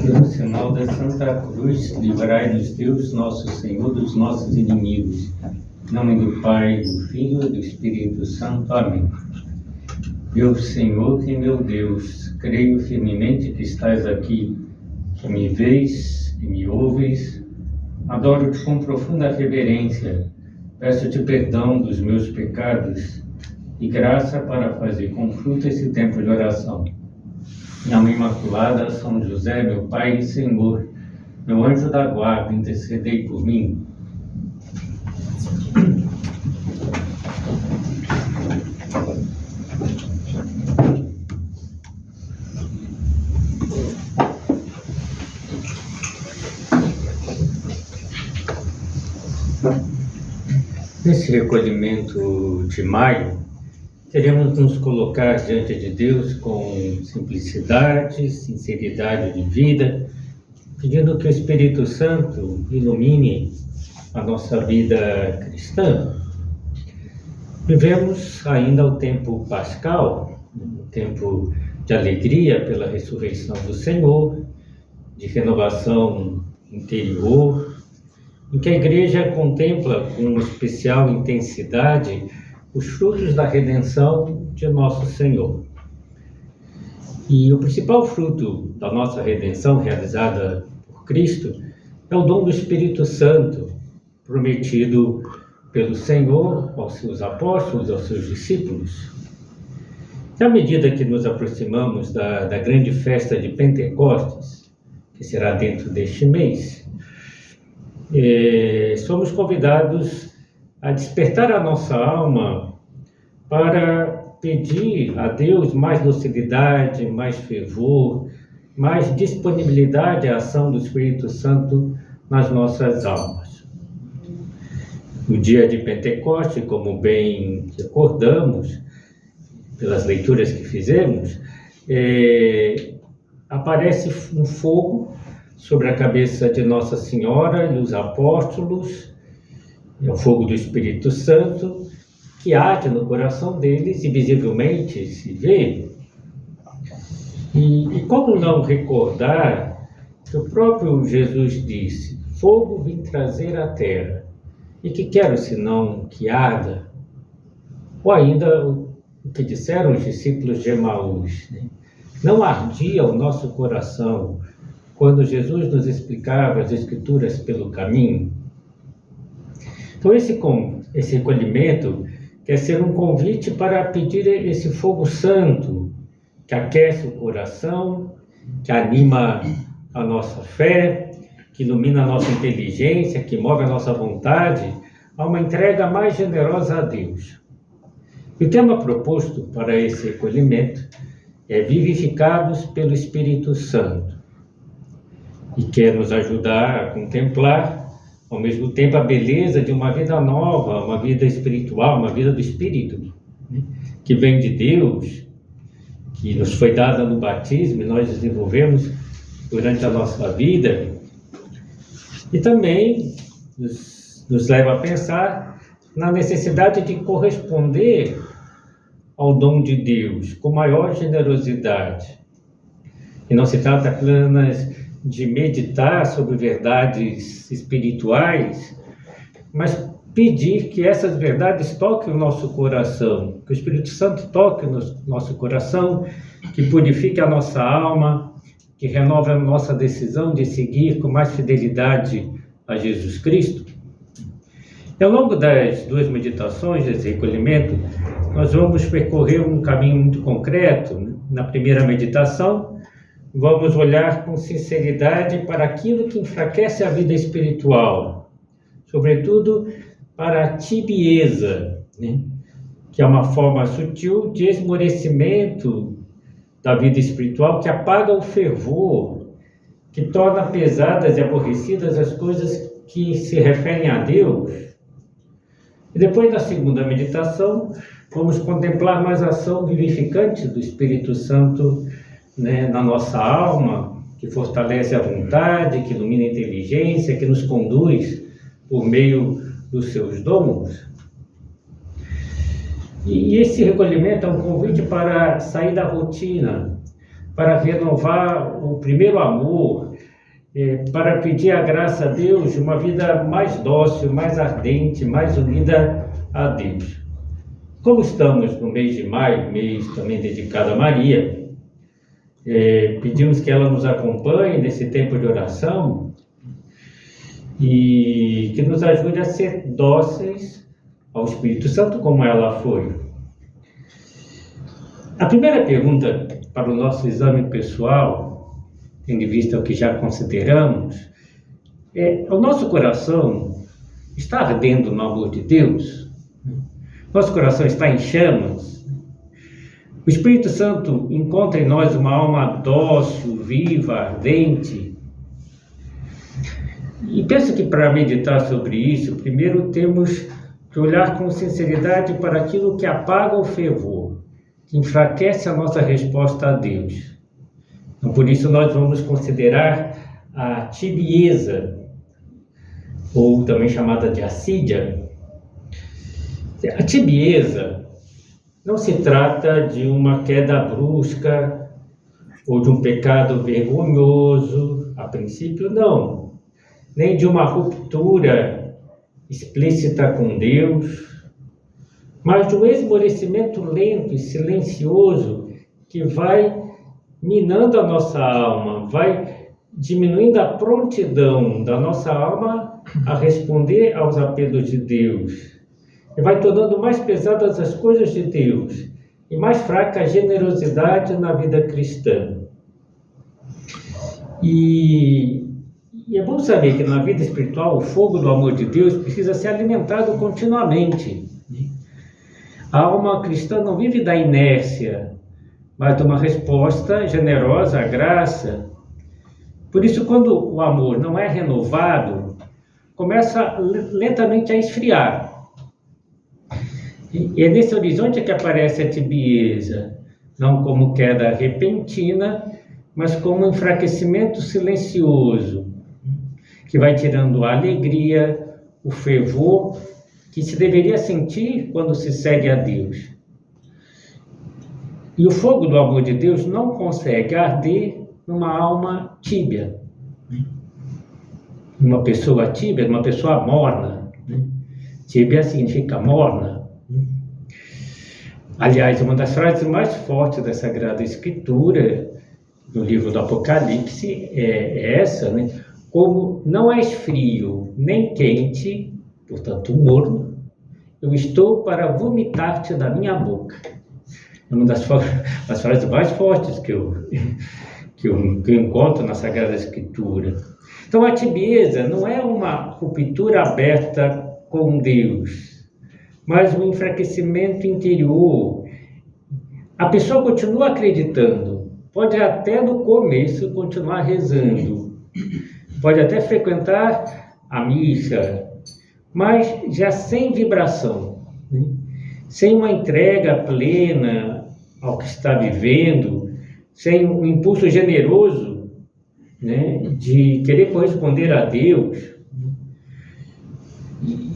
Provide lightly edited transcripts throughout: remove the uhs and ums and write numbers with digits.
Pelo sinal da Santa Cruz, livrai-nos Deus, nosso Senhor, dos nossos inimigos. Em nome do Pai, do Filho e do Espírito Santo. Amém. Meu Senhor e meu Deus, creio firmemente que estás aqui, que me vês e me ouves. Adoro-te com profunda reverência. Peço-te perdão dos meus pecados e graça para fazer com fruto esse tempo de oração. Minha Mãe Imaculada, São José, meu Pai e Senhor, meu anjo da guarda, intercedei por mim. Nesse recolhimento de maio, queremos nos colocar diante de Deus com simplicidade, sinceridade de vida, pedindo que o Espírito Santo ilumine a nossa vida cristã. Vivemos ainda o tempo pascal, o tempo de alegria pela ressurreição do Senhor, de renovação interior, em que a Igreja contempla com especial intensidade os frutos da redenção de nosso Senhor. E o principal fruto da nossa redenção realizada por Cristo é o dom do Espírito Santo, prometido pelo Senhor aos seus apóstolos, aos seus discípulos. E à medida que nos aproximamos da grande festa de Pentecostes, que será dentro deste mês, somos convidados a despertar a nossa alma para pedir a Deus mais docilidade, mais fervor, mais disponibilidade à ação do Espírito Santo nas nossas almas. No dia de Pentecostes, como bem recordamos pelas leituras que fizemos, aparece um fogo sobre a cabeça de Nossa Senhora e os apóstolos, é o fogo do Espírito Santo, que arde no coração deles e visivelmente se vê. E como não recordar que o próprio Jesus disse: fogo vim trazer à terra, e que quero senão que arda? Ou ainda o que disseram os discípulos de Emaús, né? Não ardia o nosso coração quando Jesus nos explicava as Escrituras pelo caminho? Então esse recolhimento quer ser um convite para pedir esse fogo santo, que aquece o coração, que anima a nossa fé, que ilumina a nossa inteligência, que move a nossa vontade a uma entrega mais generosa a Deus. E o tema proposto para esse recolhimento é vivificados pelo Espírito Santo, e quer nos ajudar a contemplar ao mesmo tempo a beleza de uma vida nova, uma vida espiritual, uma vida do Espírito, né? Que vem de Deus, que nos foi dada no batismo e nós desenvolvemos durante a nossa vida, e também nos leva a pensar na necessidade de corresponder ao dom de Deus com maior generosidade. E não se trata apenas de meditar sobre verdades espirituais, mas pedir que essas verdades toquem o nosso coração, que o Espírito Santo toque o nosso coração, que purifique a nossa alma, que renove a nossa decisão de seguir com mais fidelidade a Jesus Cristo. E ao longo das duas meditações desse recolhimento, nós vamos percorrer um caminho muito concreto, né? Na primeira meditação, vamos olhar com sinceridade para aquilo que enfraquece a vida espiritual, sobretudo para a tibieza, né? Que é uma forma sutil de esmorecimento da vida espiritual, que apaga o fervor, que torna pesadas e aborrecidas as coisas que se referem a Deus. E depois da segunda meditação, vamos contemplar mais a ação vivificante do Espírito Santo, né, na nossa alma, que fortalece a vontade, que ilumina a inteligência, que nos conduz por meio dos seus dons. E esse recolhimento é um convite para sair da rotina, para renovar o primeiro amor, para pedir a graça a Deus de uma vida mais dócil, mais ardente, mais unida a Deus. Como estamos no mês de maio, mês também dedicado a Maria, pedimos que ela nos acompanhe nesse tempo de oração e que nos ajude a ser dóceis ao Espírito Santo como ela foi. A primeira pergunta para o nosso exame pessoal, tendo em vista o que já consideramos, o nosso coração está ardendo no amor de Deus? Nosso coração está em chamas? O Espírito Santo encontra em nós uma alma dócil, viva, ardente? E penso que para meditar sobre isso, primeiro temos que olhar com sinceridade para aquilo que apaga o fervor, que enfraquece a nossa resposta a Deus. Então, por isso nós vamos considerar a tibieza, ou também chamada de assídia. A tibieza não se trata de uma queda brusca ou de um pecado vergonhoso, a princípio não, nem de uma ruptura explícita com Deus, mas de um esmorecimento lento e silencioso que vai minando a nossa alma, vai diminuindo a prontidão da nossa alma a responder aos apelos de Deus, e vai tornando mais pesadas as coisas de Deus e mais fraca a generosidade na vida cristã. E é bom saber que na vida espiritual o fogo do amor de Deus precisa ser alimentado continuamente. A alma cristã não vive da inércia, mas de uma resposta generosa à graça. Por isso, quando o amor não é renovado, começa lentamente a esfriar. E é nesse horizonte que aparece a tibieza, não como queda repentina, mas como enfraquecimento silencioso, que vai tirando a alegria, o fervor que se deveria sentir quando se segue a Deus. E o fogo do amor de Deus não consegue arder numa alma tíbia, numa pessoa tíbia, numa pessoa morna. Tíbia significa morna. Aliás, uma das frases mais fortes da Sagrada Escritura, no livro do Apocalipse, é essa, né? Como não és frio nem quente, portanto morno, eu estou para vomitar-te da minha boca. É uma das frases mais fortes que eu encontro na Sagrada Escritura. Então a tibieza não é uma ruptura aberta com Deus, mas um enfraquecimento interior. A pessoa continua acreditando, pode até no começo continuar rezando, pode até frequentar a missa, mas já sem vibração, né? Sem uma entrega plena ao que está vivendo, sem um impulso generoso, né, de querer corresponder a Deus.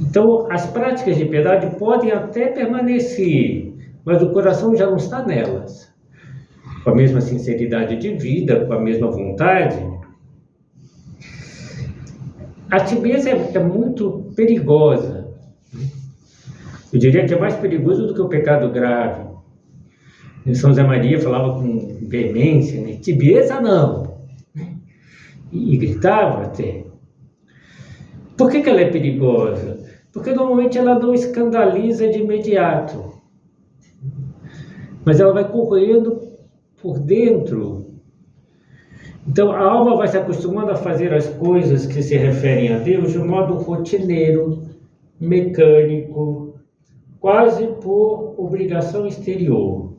Então, as práticas de piedade podem até permanecer, mas o coração já não está nelas, com a mesma sinceridade de vida, com a mesma vontade. A tibieza é muito perigosa. Eu diria que é mais perigoso do que o pecado grave. São José Maria falava com veemência, né? Tibieza não. E gritava até. Por que ela é perigosa? Porque normalmente ela não escandaliza de imediato, mas ela vai corroendo por dentro. Então a alma vai se acostumando a fazer as coisas que se referem a Deus de um modo rotineiro, mecânico, quase por obrigação exterior.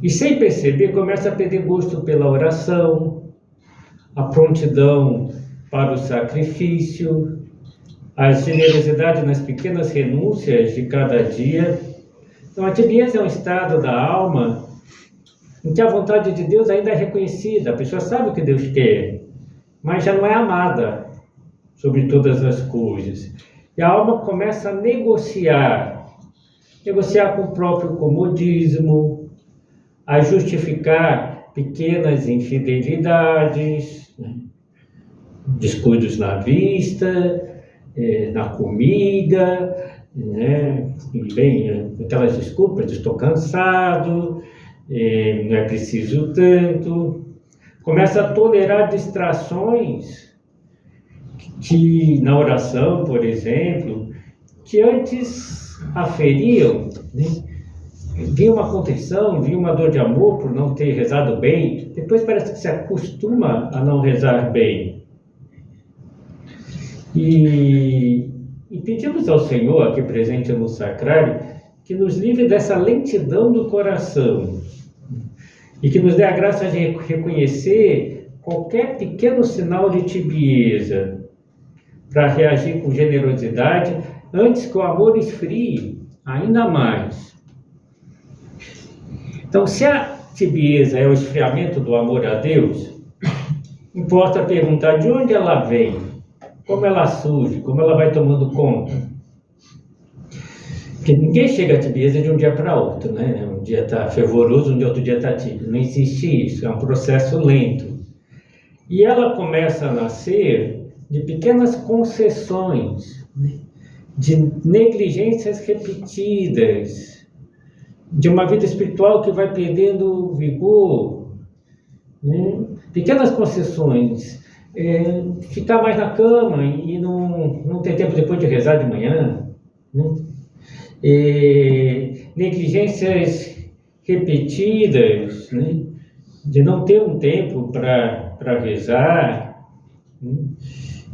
E sem perceber começa a perder gosto pela oração, a prontidão para o sacrifício, a generosidade nas pequenas renúncias de cada dia. Então a tibieza é um estado da alma em que a vontade de Deus ainda é reconhecida, a pessoa sabe o que Deus quer, mas já não é amada sobre todas as coisas. E a alma começa a negociar negociar com o próprio comodismo, a justificar pequenas infidelidades, né? Descuidos na vista, na comida, né? E bem, aquelas desculpas, estou cansado, não é preciso tanto. Começa a tolerar distrações que na oração, por exemplo, que antes aferiam, né? Vinha uma contrição, vinha uma dor de amor por não ter rezado bem, depois parece que se acostuma a não rezar bem. E pedimos ao Senhor, aqui presente no sacrário, que nos livre dessa lentidão do coração e que nos dê a graça de reconhecer qualquer pequeno sinal de tibieza para reagir com generosidade antes que o amor esfrie ainda mais. Então, se a tibieza é o esfriamento do amor a Deus, importa perguntar de onde ela vem, como ela surge, como ela vai tomando conta. Porque ninguém chega à tibieza de um dia para outro, né? Um dia está fervoroso, um dia outro dia está tibio. Não existe isso, é um processo lento. E ela começa a nascer de pequenas concessões, né? De negligências repetidas, de uma vida espiritual que vai perdendo vigor, né? Pequenas concessões, ficar mais na cama e não ter tempo depois de rezar de manhã, né? Negligências repetidas, né? De não ter um tempo para rezar, né?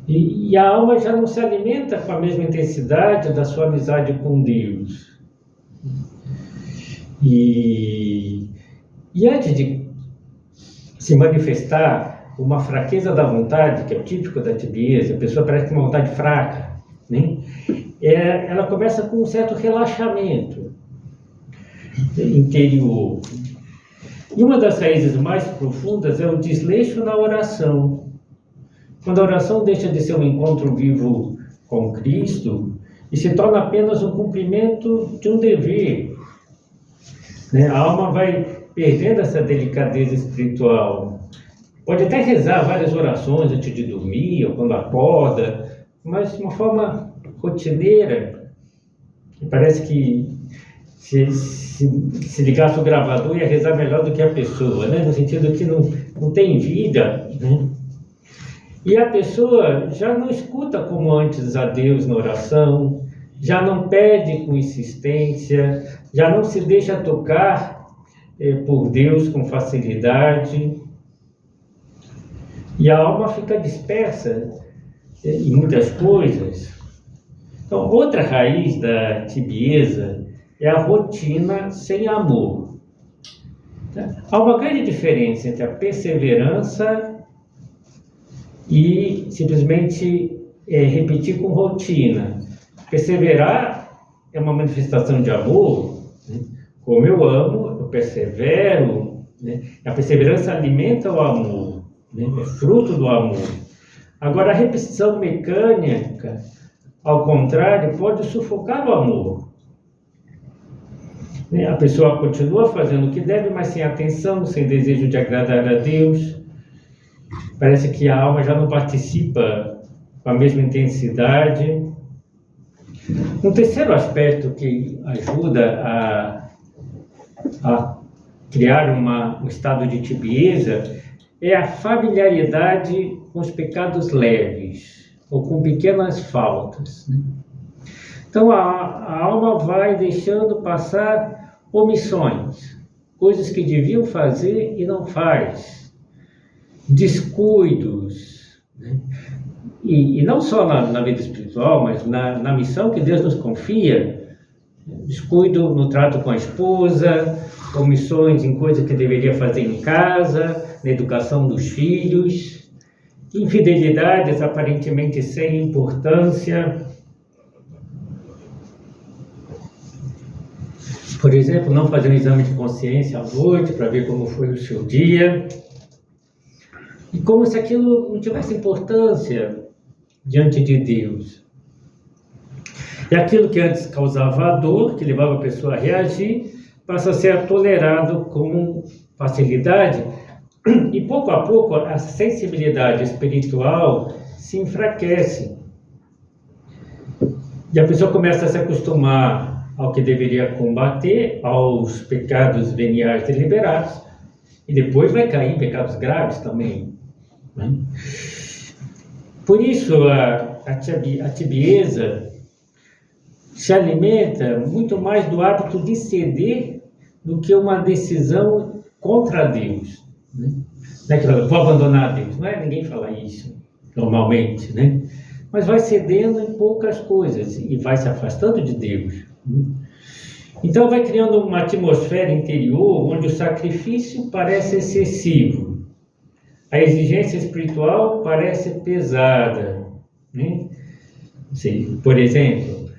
E a alma já não se alimenta com a mesma intensidade da sua amizade com Deus. E antes de se manifestar uma fraqueza da vontade, que é o típico da tibieza, a pessoa parece com uma vontade fraca, né? Ela começa com um certo relaxamento interior. E uma das raízes mais profundas é o desleixo na oração. Quando a oração deixa de ser um encontro vivo com Cristo e se torna apenas um cumprimento de um dever, né? A alma vai perdendo essa delicadeza espiritual. Pode até rezar várias orações antes de dormir ou quando acorda, mas de uma forma rotineira. Parece que se ligasse o gravador ia rezar melhor do que a pessoa, né? No sentido que não tem vida, né? E a pessoa já não escuta como antes a Deus na oração, já não pede com insistência, já não se deixa tocar por Deus com facilidade. E a alma fica dispersa em muitas coisas. Então, outra raiz da tibieza é a rotina sem amor. Há uma grande diferença entre a perseverança e simplesmente repetir com rotina. Perseverar é uma manifestação de amor, né? Como eu amo, eu persevero, né? A perseverança alimenta o amor, né? É fruto do amor. Agora, a repetição mecânica, ao contrário, pode sufocar o amor. A pessoa continua fazendo o que deve, mas sem atenção, sem desejo de agradar a Deus. Parece que a alma já não participa com a mesma intensidade. Um terceiro aspecto que ajuda a criar um estado de tibieza é a familiaridade com os pecados leves ou com pequenas faltas, né? Então a alma vai deixando passar omissões, coisas que deviam fazer e não faz, descuidos, né? E não só na vida espiritual, mas na missão que Deus nos confia, descuido no trato com a esposa, omissões em coisas que deveria fazer em casa, na educação dos filhos, infidelidades aparentemente sem importância. Por exemplo, não fazer um exame de consciência à noite para ver como foi o seu dia. E como se aquilo não tivesse importância diante de Deus. E aquilo que antes causava dor, que levava a pessoa a reagir, passa a ser tolerado com facilidade. E pouco a pouco a sensibilidade espiritual se enfraquece. E a pessoa começa a se acostumar ao que deveria combater, aos pecados veniais deliberados, e depois vai cair em pecados graves também, né? Por isso a tibieza se alimenta muito mais do hábito de ceder do que uma decisão contra Deus, né? Não é que vou abandonar Deus, não é ninguém fala isso normalmente, né? Mas vai cedendo em poucas coisas e vai se afastando de Deus, né? Então vai criando uma atmosfera interior onde o sacrifício parece excessivo, a exigência espiritual parece pesada, né? Por exemplo,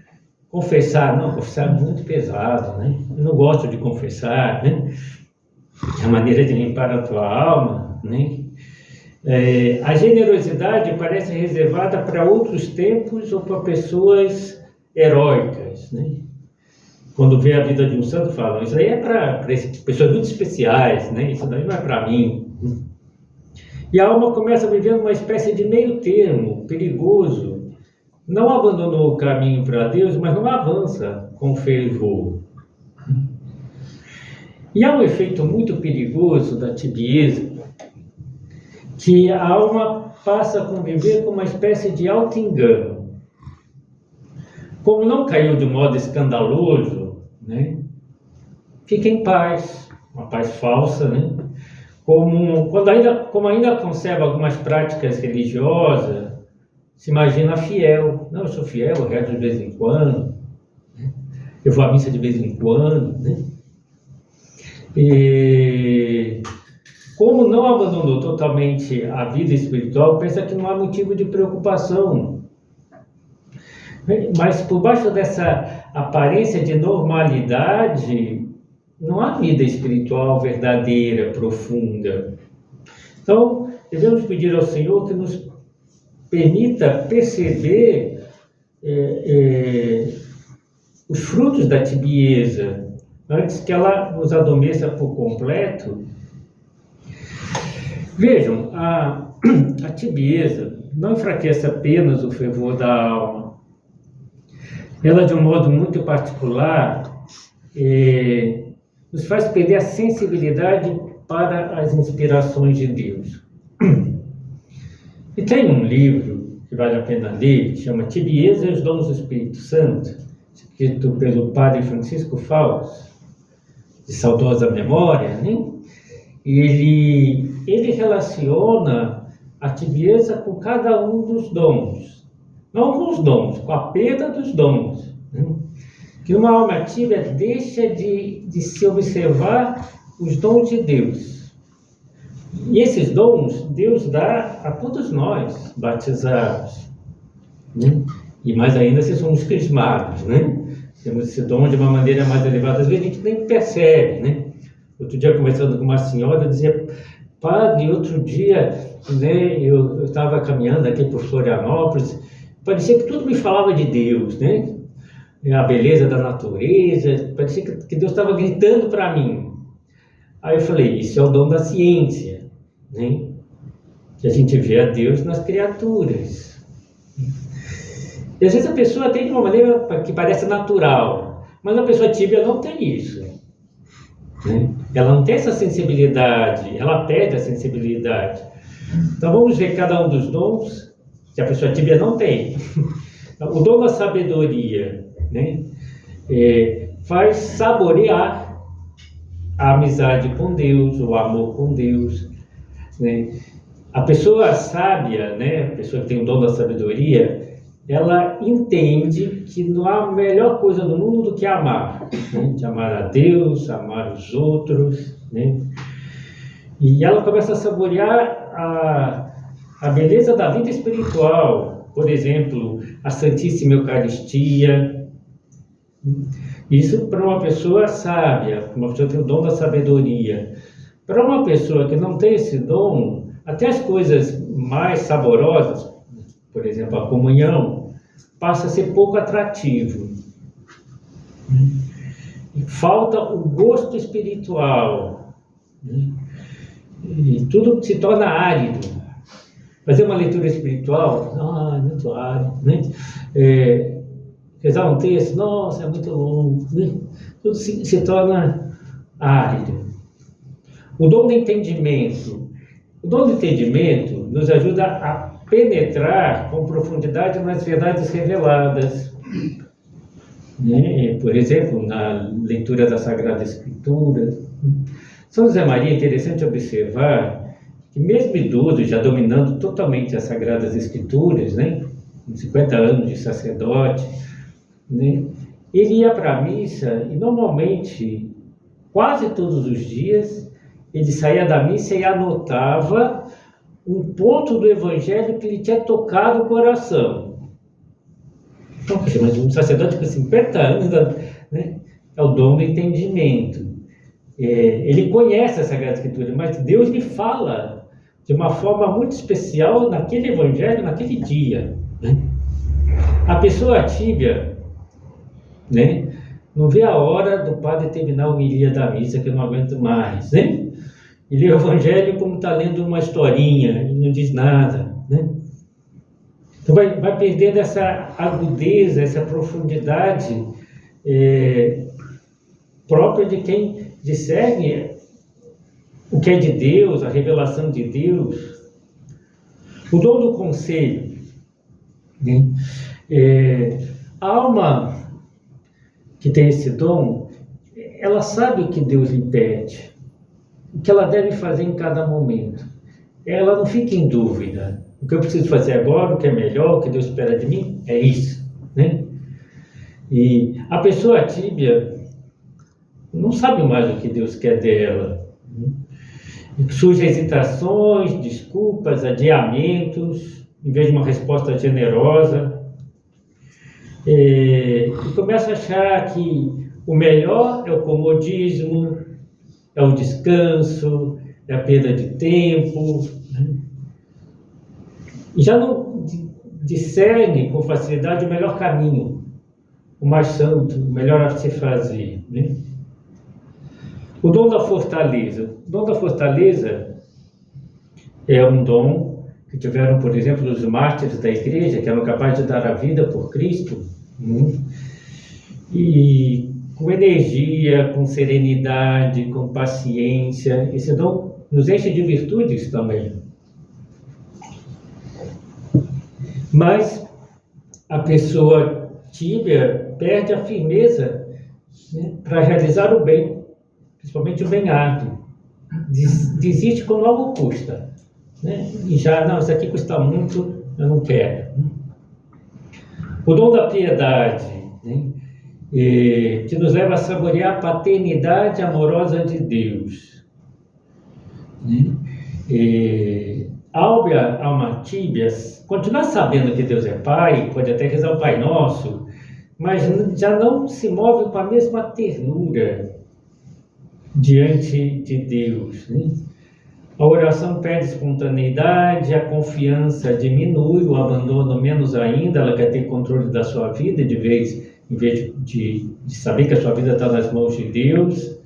confessar é muito pesado, né? Eu não gosto de confessar, né? É a maneira de limpar a tua alma, né? A generosidade parece reservada para outros tempos ou para pessoas heróicas, né? Quando vê a vida de um santo, falam, isso aí é para pessoas muito especiais, né? Isso daí não é para mim. E a alma começa a viver uma espécie de meio termo, perigoso. Não abandonou o caminho para Deus, mas não avança com fervor. E há um efeito muito perigoso da tibieza, que a alma passa a conviver com uma espécie de auto-engano. Como não caiu de modo escandaloso, né? Fica em paz, uma paz falsa, né? Como ainda conserva algumas práticas religiosas, se imagina fiel. Não, eu sou fiel, eu rezo de vez em quando, né? Eu vou à missa de vez em quando, né? E como não abandonou totalmente a vida espiritual, pensa que não há motivo de preocupação. Mas por baixo dessa aparência de normalidade, não há vida espiritual verdadeira, profunda. Então, devemos pedir ao Senhor que nos permita perceber os frutos da tibieza, antes que ela nos adormeça por completo. Vejam, a tibieza não enfraquece apenas o fervor da alma. Ela, de um modo muito particular, nos faz perder a sensibilidade para as inspirações de Deus. E tem um livro que vale a pena ler, que chama Tibieza e os Dons do Espírito Santo, escrito pelo padre Francisco Faus, de saudosa memória, né? Ele relaciona a tibieza com cada um dos dons. Não com os dons, com a perda dos dons, né? Que uma alma tíbia deixa de se observar os dons de Deus. E esses dons, Deus dá a todos nós, batizados, né? E mais ainda se somos crismados, né? Temos esse dom de uma maneira mais elevada, às vezes a gente nem percebe, né? Outro dia, conversando com uma senhora, eu dizia, padre, outro dia, né, eu estava caminhando aqui por Florianópolis, parecia que tudo me falava de Deus, né? A beleza da natureza, parecia que Deus estava gritando para mim. Aí eu falei, isso é o dom da ciência, né? Que a gente vê a Deus nas criaturas. E às vezes a pessoa tem de uma maneira que parece natural, mas a pessoa tíbia não tem isso, né? Ela não tem essa sensibilidade, ela perde a sensibilidade. Então vamos ver cada um dos dons que a pessoa tíbia não tem. O dom da sabedoria, né? Faz saborear a amizade com Deus, o amor com Deus, né? A pessoa sábia, né? A pessoa que tem o dom da sabedoria, ela entende que não há melhor coisa no mundo do que amar, né? De amar a Deus, amar os outros, né? E ela começa a saborear a beleza da vida espiritual, por exemplo, a Santíssima Eucaristia. Isso para uma pessoa sábia, uma pessoa que tem o dom da sabedoria. Para uma pessoa que não tem esse dom, até as coisas mais saborosas, por exemplo, a comunhão, passa a ser pouco atrativo. Falta o gosto espiritual, né? E tudo se torna árido. Fazer uma leitura espiritual, é muito árido, né? Rezar um texto, nossa, é muito longo, né? Tudo se torna árido. O dom do entendimento. O dom do entendimento nos ajuda a penetrar com profundidade nas verdades reveladas. Né? Por exemplo, na leitura da Sagrada Escritura. São José Maria, é interessante observar que mesmo idoso, já dominando totalmente as Sagradas Escrituras, né? Com 50 anos de sacerdote, né? Ele ia para a missa e normalmente, quase todos os dias, ele saía da missa e anotava um ponto do Evangelho que lhe tinha tocado o coração. Então, mas um sacerdote com 50 anos, né, é o dom do entendimento. Ele conhece a Sagrada Escritura, mas Deus lhe fala de uma forma muito especial naquele Evangelho, naquele dia. Né? A pessoa tíbia, né, não vê a hora do padre terminar a homilia da missa, que eu não aguento mais. Né? E lê o Evangelho como está lendo uma historinha e não diz nada. Né? Então vai perdendo essa agudeza, essa profundidade própria de quem discerne o que é de Deus, a revelação de Deus. O dom do conselho. Né? A alma que tem esse dom, ela sabe o que Deus lhe pede, o que ela deve fazer em cada momento. Ela não fica em dúvida. O que eu preciso fazer agora, o que é melhor, o que Deus espera de mim, é isso. Né? E a pessoa tíbia não sabe mais o que Deus quer dela. Surgem hesitações, desculpas, adiamentos, em vez de uma resposta generosa. E começa a achar que o melhor é o comodismo, é o descanso, é a perda de tempo. E já não discerne com facilidade o melhor caminho, o mais santo, o melhor a se fazer. Né? O dom da fortaleza. O dom da fortaleza é um dom que tiveram, por exemplo, os mártires da igreja, que eram capazes de dar a vida por Cristo, e com energia, com serenidade, com paciência. Esse dom nos enche de virtudes também. Mas a pessoa tíbia perde a firmeza, né, para realizar o bem, principalmente o bem árduo. Desiste quando algo custa. Né? E já, não, isso aqui custa muito, eu não quero. O dom da piedade, né? Que nos leva a saborear a paternidade amorosa de Deus. Né? A alma tíbia continua sabendo que Deus é Pai, pode até rezar o Pai Nosso, mas já não se move com a mesma ternura diante de Deus. Né? A oração perde espontaneidade, a confiança diminui, o abandono menos ainda, ela quer ter controle da sua vida, em vez de saber que a sua vida está nas mãos de Deus,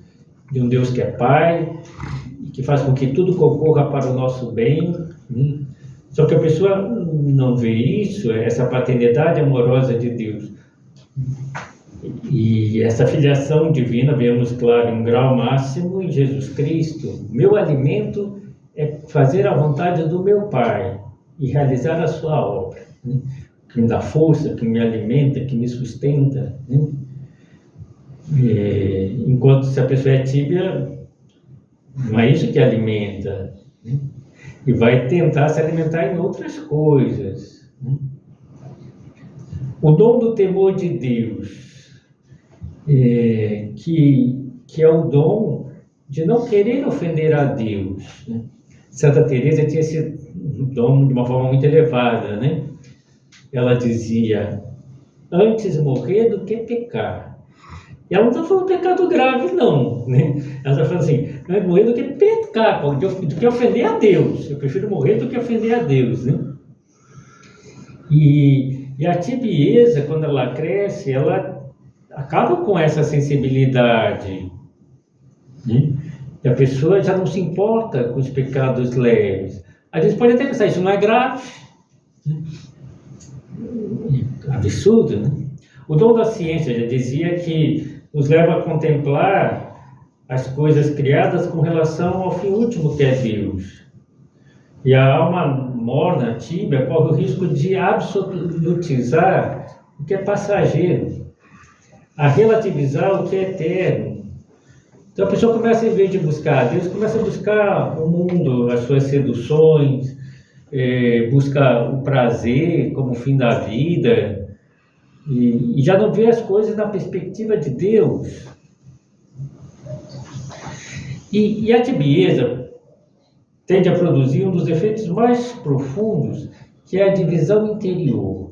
de um Deus que é Pai, que faz com que tudo concorra para o nosso bem. Né? Só que a pessoa não vê isso, essa paternidade amorosa de Deus. E essa filiação divina, vemos claro, em um grau máximo em Jesus Cristo. Meu alimento é fazer a vontade do meu Pai e realizar a sua obra, né? Que me dá força, que me alimenta, que me sustenta. Né? Enquanto se a pessoa é tíbia, não é isso que alimenta. Né? E vai tentar se alimentar em outras coisas. Né? O dom do temor de Deus, que é o dom de não querer ofender a Deus. Né? Santa Teresa tinha esse dom de uma forma muito elevada, né? Ela dizia: antes morrer do que pecar. E ela não está falando pecado grave, não. Né? Ela está falando assim: antes morrer do que pecar, do que ofender a Deus. Eu prefiro morrer do que ofender a Deus. Né? E E a tibieza, quando ela cresce, ela acaba com essa sensibilidade, né? E a pessoa já não se importa com os pecados leves. Às vezes pode até pensar, isso não é grave, né? Absurdo, né? O dom da ciência já dizia que nos leva a contemplar as coisas criadas com relação ao fim último que é Deus. E a alma morna, tíbia, corre o risco de absolutizar o que é passageiro, a relativizar o que é eterno. Então a pessoa começa, em vez de buscar Deus, começa a buscar o mundo, as suas seduções, busca o prazer como fim da vida, e já não vê as coisas na perspectiva de Deus. E a tibieza tende a produzir um dos efeitos mais profundos, que é a divisão interior.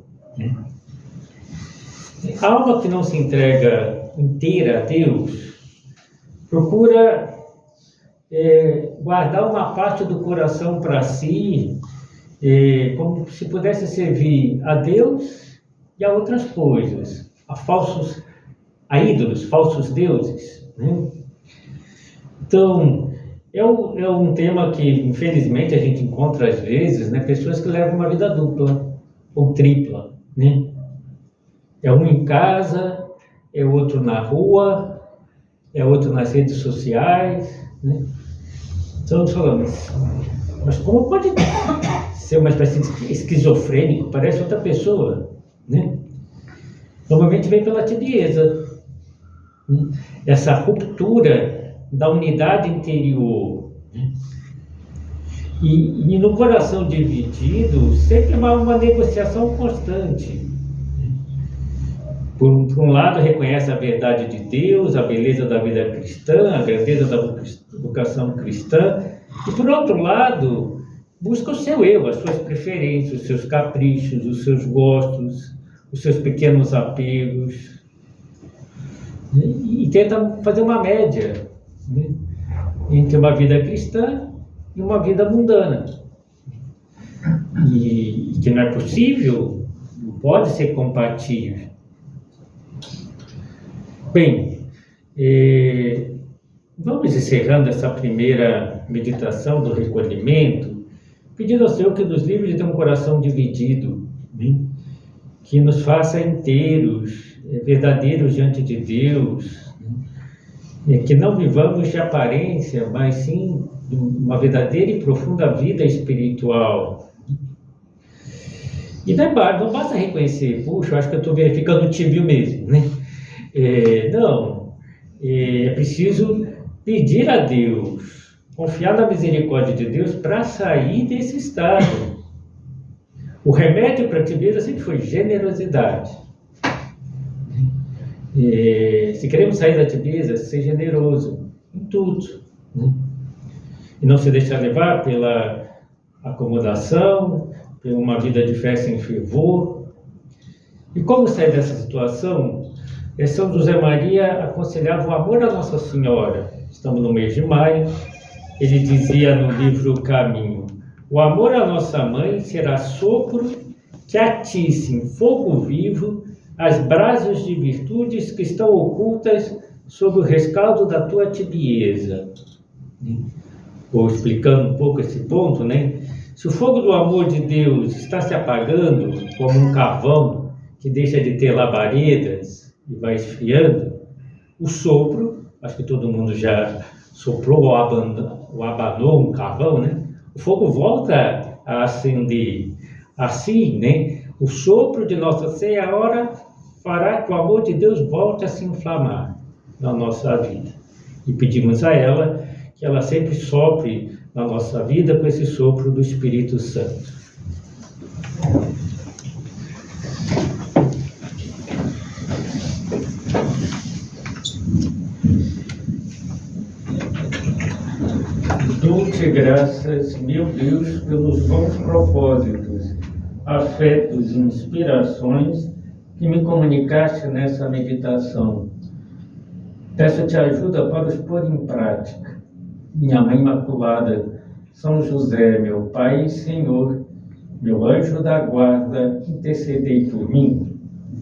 A alma que não se entrega inteira a Deus procura guardar uma parte do coração para si, como se pudesse servir a Deus e a outras coisas, a ídolos, falsos deuses, né? Então, é um tema que, infelizmente, a gente encontra às vezes, né, pessoas que levam uma vida dupla ou tripla, né? É um em casa, é outro na rua, é outro nas redes sociais, né? Então, falamos, mas como pode ser uma espécie de esquizofrênico? Parece outra pessoa, né? Normalmente vem pela tibieza, né? Essa ruptura da unidade interior, né? E no coração dividido, sempre há uma negociação constante. Por um lado, reconhece a verdade de Deus, a beleza da vida cristã, a grandeza da educação cristã, e por outro lado, busca o seu eu, as suas preferências, os seus caprichos, os seus gostos, os seus pequenos apegos, e tenta fazer uma média, né, entre uma vida cristã e uma vida mundana. E que não é possível, não pode ser compatível. Bem, vamos encerrando essa primeira meditação do recolhimento, pedindo ao Senhor que nos livre de ter um coração dividido, né? Que nos faça inteiros, verdadeiros diante de Deus, né? Que não vivamos de aparência, mas sim de uma verdadeira e profunda vida espiritual. E não basta reconhecer, puxa, eu acho que eu estou verificando tibio mesmo, né? Não, é preciso pedir a Deus, confiar na misericórdia de Deus para sair desse estado. O remédio para a tibieza sempre foi generosidade. Se queremos sair da tibieza, ser generoso em tudo, né? E não se deixar levar pela acomodação, por uma vida de fé sem fervor. E como sair dessa situação? São José Maria aconselhava o amor à Nossa Senhora. Estamos no mês de maio. Ele dizia no livro O Caminho: o amor à nossa mãe será sopro que atice em fogo vivo as brasas de virtudes que estão ocultas sob o rescaldo da tua tibieza. Vou explicando um pouco esse ponto, né? Se o fogo do amor de Deus está se apagando como um carvão que deixa de ter labaredas e vai esfriando, o sopro, acho que todo mundo já soprou ou abanou um carvão, né? O fogo volta a acender. Assim, né? O sopro de Nossa Senhora fará que o amor de Deus volte a se inflamar na nossa vida. E pedimos a ela que ela sempre sopre na nossa vida com esse sopro do Espírito Santo. Dou-te graças, meu Deus, pelos bons propósitos, afetos e inspirações que me comunicaste nessa meditação. Peço-te ajuda para os pôr em prática. Minha Mãe Imaculada, São José, meu Pai e Senhor, Meu anjo da guarda, intercedei por mim.